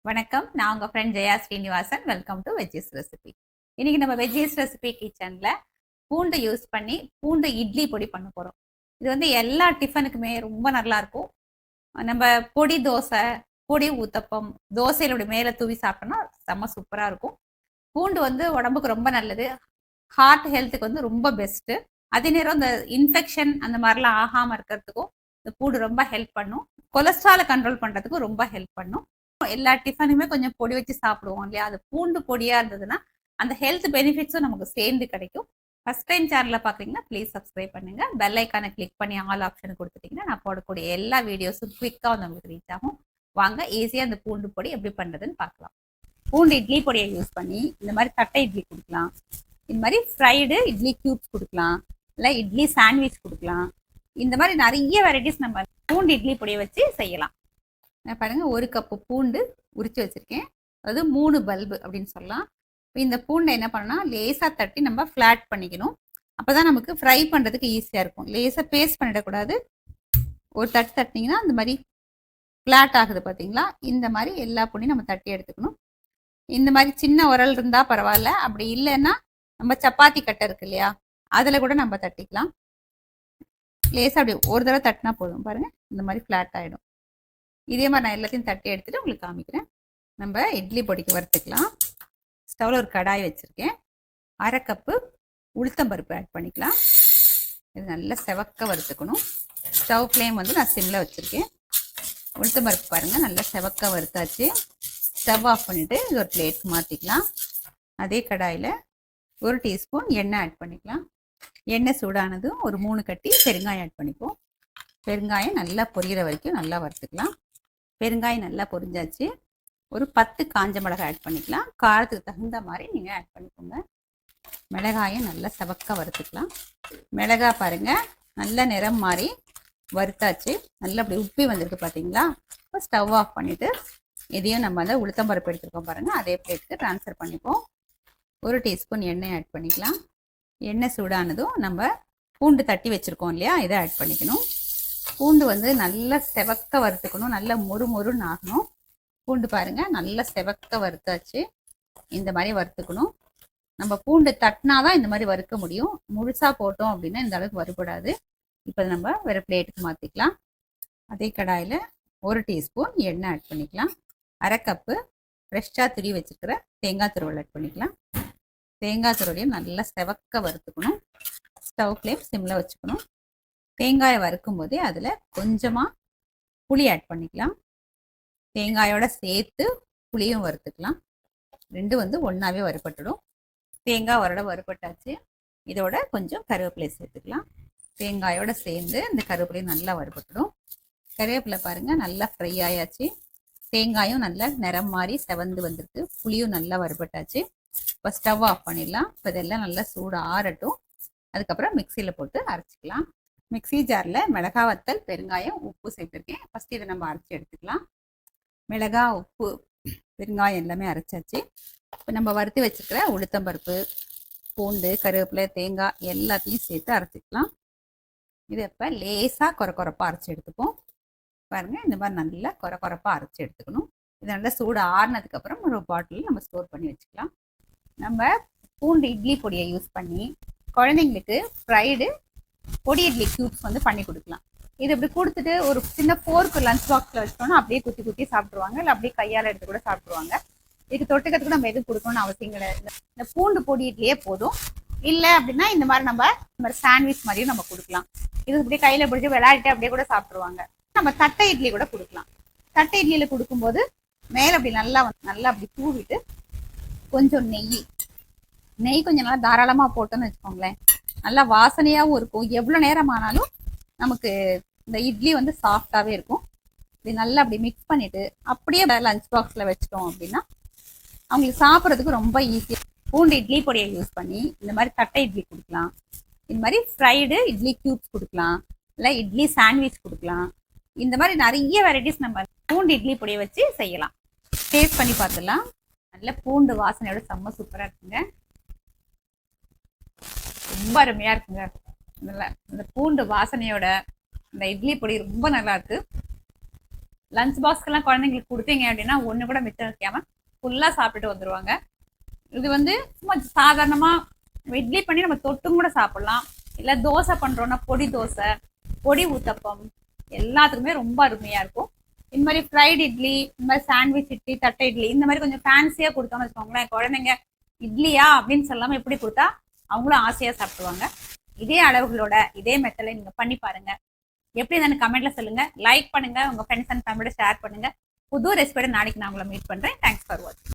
வணக்கம். நான் உங்க friend Jaya Srinivasan. Welcome to veggies recipe. இன்னைக்கு நம்ம வெஜ்ஜீஸ் ரெசிபி கிச்சன்ல பூண்டு யூஸ் பண்ணி பூண்டு இட்லி பொடி பண்ண போறோம். இது வந்து எல்லா டிஃபனுக்குமே ரொம்ப நல்லா இருக்கும். நம்ம பொடி தோசை, பொடி ஊத்தப்பம், தோசையில மேல தூவி சாப்பிட்டோம்னா செம்ம சூப்பரா இருக்கும். பூண்டு வந்து உடம்புக்கு ரொம்ப நல்லது. ஹார்ட் ஹெல்த்துக்கு வந்து ரொம்ப பெஸ்ட். அதே நேரம் இந்த இன்ஃபெக்ஷன் அந்த மாதிரிலாம் ஆகாம இருக்கிறதுக்கும் இந்த பூண்டு ரொம்ப ஹெல்ப் பண்ணும். கொலஸ்ட்ராலை கண்ட்ரோல் பண்றதுக்கும் ரொம்ப ஹெல்ப் பண்ணும். எல்லா டிஃபனுமே கொஞ்சம் பொடி வச்சு சாப்பிடுவோம் இல்லையா? அது பூண்டு பொடியா இருந்ததுன்னா அந்த ஹெல்த் பெனிஃபிட்ஸும் நமக்கு சேர்ந்து கிடைக்கும். ஃபர்ஸ்ட் டைம் சேனலை பார்க்குறீங்கன்னா ப்ளீஸ் சப்ஸ்கிரைப் பண்ணுங்க. பெல் ஐக்கானை கிளிக் பண்ணி ஆல் ஆப்ஷன் கொடுத்துட்டீங்கன்னா நான் போடக்கூடிய எல்லா வீடியோஸும் குவிக்காக வந்து உங்களுக்கு ரீச் ஆகும். வாங்க ஈஸியாக அந்த பூண்டு பொடி எப்படி பண்ணுறதுன்னு பார்க்கலாம். பூண்டு இட்லி பொடியை யூஸ் பண்ணி இந்த மாதிரி தட்டை இட்லி கொடுக்கலாம். இந்த மாதிரி ஃப்ரைடு இட்லி கியூப்ஸ் கொடுக்கலாம். இல்லை இட்லி சாண்ட்விச் கொடுக்கலாம். இந்த மாதிரி நிறைய வெரைட்டிஸ் நம்ம பூண்டு இட்லி பொடியை வச்சு செய்யலாம். பாருங்க, ஒரு கப்பு பூண்டு உரிச்சு வச்சிருக்கேன். அதாவது 3 பல்பு அப்படின்னு சொல்லலாம். இந்த பூண்டை என்ன பண்ணலாம், லேசாக தட்டி நம்ம ஃப்ளாட் பண்ணிக்கணும். அப்போதான் நமக்கு ஃப்ரை பண்ணுறதுக்கு ஈஸியாக இருக்கும். லேசாக பேஸ்ட் பண்ணிடக்கூடாது. ஒரு தட்டு தட்டினீங்கன்னா அந்த மாதிரி ஃப்ளாட் ஆகுது பார்த்தீங்களா? இந்த மாதிரி எல்லா பூண்டையும் நம்ம தட்டி எடுத்துக்கணும். இந்த மாதிரி சின்ன உரல் இருந்தால் பரவாயில்ல. அப்படி இல்லைன்னா நம்ம சப்பாத்தி கட்டை இருக்கு இல்லையா, அதில் கூட நம்ம தட்டிக்கலாம். லேசாக அப்படி ஒரு தடவை தட்டினா போதும். பாருங்கள், இந்த மாதிரி ஃப்ளாட் ஆகிடும். இதே மாதிரி நான் எல்லாத்தையும் தட்டி எடுத்துகிட்டு உங்களுக்கு காமிக்கிறேன். நம்ம இட்லி பொடிக்கு வறுத்துக்கலாம். ஸ்டவ்வில் ஒரு கடாய் வச்சுருக்கேன். 1/2 கப்பு உளுத்தம்பருப்பு ஆட் பண்ணிக்கலாம். இது நல்லா செவக்க வறுத்துக்கணும். ஸ்டவ் ஃப்ளேம் வந்து நான் சிம்மில் வச்சுருக்கேன். உளுத்தம்பருப்பு பாருங்கள், நல்லா செவக்க வறுத்தாச்சு. ஸ்டவ் ஆஃப் பண்ணிவிட்டு இது ஒரு பிளேட்டுக்கு மாற்றிக்கலாம். அதே கடாயில் 1 டீஸ்பூன் எண்ணெய் ஆட் பண்ணிக்கலாம். எண்ணெய் சூடானதும் ஒரு 3 கட்டி பெருங்காயம் ஆட் பண்ணிப்போம். பெருங்காயம் நல்லா பொரியிற வரைக்கும் நல்லா வறுத்துக்கலாம். பெருங்காயம் நல்லா பொரிஞ்சாச்சு. ஒரு 10 காஞ்ச மிளகாய் ஆட் பண்ணிக்கலாம். காரத்துக்கு தகுந்த மாதிரி நீங்கள் ஆட் பண்ணிக்கோங்க. மிளகாயும் நல்லா செவக்க வறுத்துக்கலாம். மிளகாய் பாருங்கள், நல்ல நிறம் மாதிரி வறுத்தாச்சு. நல்லா அப்படி உப்பி வந்திருக்கு பார்த்தீங்களா? இப்போ ஸ்டவ் ஆஃப் பண்ணிவிட்டு இதையும் நம்ம அந்த உளுத்தம்பருப்பு எடுத்துருக்கோம் பாருங்கள், அதே பிளேட்டுக்கு ட்ரான்ஸ்ஃபர் பண்ணிப்போம். 1 டீஸ்பூன் எண்ணெய் ஆட் பண்ணிக்கலாம். எண்ணெய் சூடானதும் நம்ம பூண்டு தட்டி வச்சுருக்கோம் இல்லையா, இதை ஆட் பண்ணிக்கணும். பூண்டு வந்து நல்லா செவக்க வறுத்துக்கணும். நல்லா மொறுன்னு ஆகணும். பூண்டு பாருங்கள், நல்லா செவக்க வறுத்தாச்சு. இந்த மாதிரி வறுத்துக்கணும். நம்ம பூண்டு தட்டினாதான் இந்த மாதிரி வறுக்க முடியும். முழுசாக போட்டோம் அப்படின்னா இந்த அளவுக்கு வறுபடாது. இப்போ நம்ம வேறு பிளேட்டுக்கு மாற்றிக்கலாம். அதே கடாயில் 1 டீஸ்பூன் எண்ணெய் ஆட் பண்ணிக்கலாம். 1/2 கப்பு ஃப்ரெஷ்ஷாக துருவி வச்சுருக்கிற தேங்காய் துருவல் ஆட் பண்ணிக்கலாம். தேங்காய் துருவலையும் நல்லா செவக்க வறுத்துக்கணும். ஸ்டவ் ஃப்ளேம் சிம்மில் வச்சுக்கணும். தேங்காயை வறுக்கும் போதே அதில் கொஞ்சமாக புளி ஆட் பண்ணிக்கலாம். தேங்காயோட சேர்த்து புளியும் வறுத்துக்கலாம். ரெண்டும் வந்து ஒன்றாவே வறுபட்டுடும். தேங்காய் வறுபட்டாச்சு. இதோட கொஞ்சம் கருவேப்பிலை சேர்த்துக்கலாம். தேங்காயோட சேர்ந்து இந்த கருவேப்பிலையும் நல்லா வறுபட்டுடும். கருவேப்பிலை பாருங்கள், நல்லா ஃப்ரை ஆயாச்சு. தேங்காயும் நல்லா நிறம் மாதிரி செவந்து வந்திருக்கு. புளியும் நல்லா வறுபட்டாச்சு. இப்போ ஸ்டவ் ஆஃப் பண்ணிடலாம். இப்போ இதெல்லாம் நல்லா சூடு ஆறட்டும். அதுக்கப்புறம் மிக்சியில் போட்டு அரைச்சிக்கலாம். மிக்சி ஜாரில் மிளகாய் வத்தல், பெருங்காயம், உப்பு சேர்த்துருக்கேன். ஃபஸ்ட்டு இதை நம்ம அரைச்சி எடுத்துக்கலாம். மிளகாய், உப்பு, பெருங்காயம் எல்லாமே அரைச்சாச்சு. இப்போ நம்ம வறுத்து வச்சுருக்கிற உளுத்தம்பருப்பு, பூண்டு, கருவேப்பிலை, தேங்காய் எல்லாத்தையும் சேர்த்து அரைச்சிக்கலாம். இது இப்போ லேசாக கொரப்பாக அரைச்சி எடுத்துப்போம். பாருங்கள், இந்த மாதிரி நல்லா கொரப்பாக அரைச்சி எடுத்துக்கணும். இது நல்லா சூடு ஆறுனதுக்கப்புறம் ஒரு பாட்டிலில் நம்ம ஸ்டோர் பண்ணி வச்சுக்கலாம். நம்ம பூண்டு இட்லி பொடியை யூஸ் பண்ணி குழந்தைங்களுக்கு ஃப்ரைடு பொடி இட்லி கியூப்ஸ் வந்து பண்ணி கொடுக்கலாம். இது இப்படி கொடுத்துட்டு ஒரு சின்ன ஃபோர்க்கு லஞ்ச் பாக்ஸில் வச்சிட்டோம்னா அப்படியே குத்தி சாப்பிடுவாங்க. இல்லை அப்படியே கையால் எடுத்து கூட சாப்பிடுவாங்க. இதுக்கு தொட்டுக்கிறதுக்கு நம்ம எதுவும் கொடுக்கணும்னு அவசியம் கிடையாது. இந்த பூண்டு பொடி இட்லியே போதும். இல்லை அப்படின்னா இந்த மாதிரி சாண்ட்விச் மாதிரியும் நம்ம கொடுக்கலாம். இது இப்படி கையில் பிடிச்சி விளையாடிட்டு அப்படியே கூட சாப்பிடுவாங்க. நம்ம தட்டை இட்லி கூட கொடுக்கலாம். தட்டை இட்லியில் கொடுக்கும்போது மேலே அப்படி நல்லா அப்படி தூவிட்டு கொஞ்சம் நெய் கொஞ்சம் நல்லா தாராளமாக போட்டோன்னு வச்சுக்கோங்களேன், நல்லா வாசனையாகவும் இருக்கும். எவ்வளோ நேரம் ஆனாலும் நமக்கு இந்த இட்லி வந்து சாஃப்டாகவே இருக்கும். இப்படி நல்லா அப்படி மிக்ஸ் பண்ணிவிட்டு அப்படியே லஞ்ச் பாக்ஸில் வச்சிட்டோம் அப்படின்னா அவங்களுக்கு சாப்பிட்றதுக்கு ரொம்ப ஈஸியாக. பூண்டு இட்லி பொடியை யூஸ் பண்ணி இந்த மாதிரி தட்டை இட்லி கொடுக்கலாம். இந்த மாதிரி ஃப்ரைடு இட்லி கியூப்ஸ் கொடுக்கலாம். இல்லை இட்லி சாண்ட்விச் கொடுக்கலாம். இந்த மாதிரி நிறைய வெரைட்டிஸ் நம்ம பூண்டு இட்லி பொடியை வச்சு செய்யலாம். டேஸ்ட் பண்ணி பார்த்துடலாம். நல்ல பூண்டு வாசனையோட செம்ம சூப்பராக இருக்குங்க. ரொம்ப அருமையாக இருக்குங்க. நல்லா இந்த பூண்டு வாசனையோட இந்த இட்லி பொடி ரொம்ப நல்லா இருக்கு. லஞ்ச் பாக்ஸ்க்கெல்லாம் குழந்தைங்களுக்கு கொடுத்தீங்க அப்படின்னா ஒன்று கூட மிச்சம் வைக்காம ஃபுல்லாக சாப்பிட்டுட்டு வந்துடுவாங்க. இது வந்து சும்மா சாதாரணமாக இட்லி பண்ணி நம்ம தொட்டும் கூட சாப்பிடலாம். இல்லை தோசை பண்ணுறோன்னா பொடி தோசை, பொடி ஊத்தப்பம் எல்லாத்துக்குமே ரொம்ப அருமையாக இருக்கும். இந்த மாதிரி ஃப்ரைட் இட்லி, இந்த மாதிரி சாண்ட்விச் இட்லி, தட்டை இட்லி இந்த மாதிரி கொஞ்சம் ஃபேன்சியாக கொடுத்தோம்னு வச்சுக்கோங்களேன், குழந்தைங்க இட்லியா அப்படின்னு சொல்லாமல் எப்படி கொடுத்தா அவங்களும் ஆசையாக சாப்பிடுவாங்க. இதே அளவுகளோட இதே மெத்தடில் நீங்கள் பண்ணி பாருங்க. எப்படி இருந்தாலும் கமெண்ட்ல சொல்லுங்க, லைக் பண்ணுங்க, உங்க ஃப்ரெண்ட்ஸ் அண்ட் ஃபேமிலியோட ஷேர் பண்ணுங்க. புது ரெசிபியோட நாளைக்கு நான் உங்களை மீட் பண்றேன். தேங்க்ஸ் ஃபார் வாட்சிங்.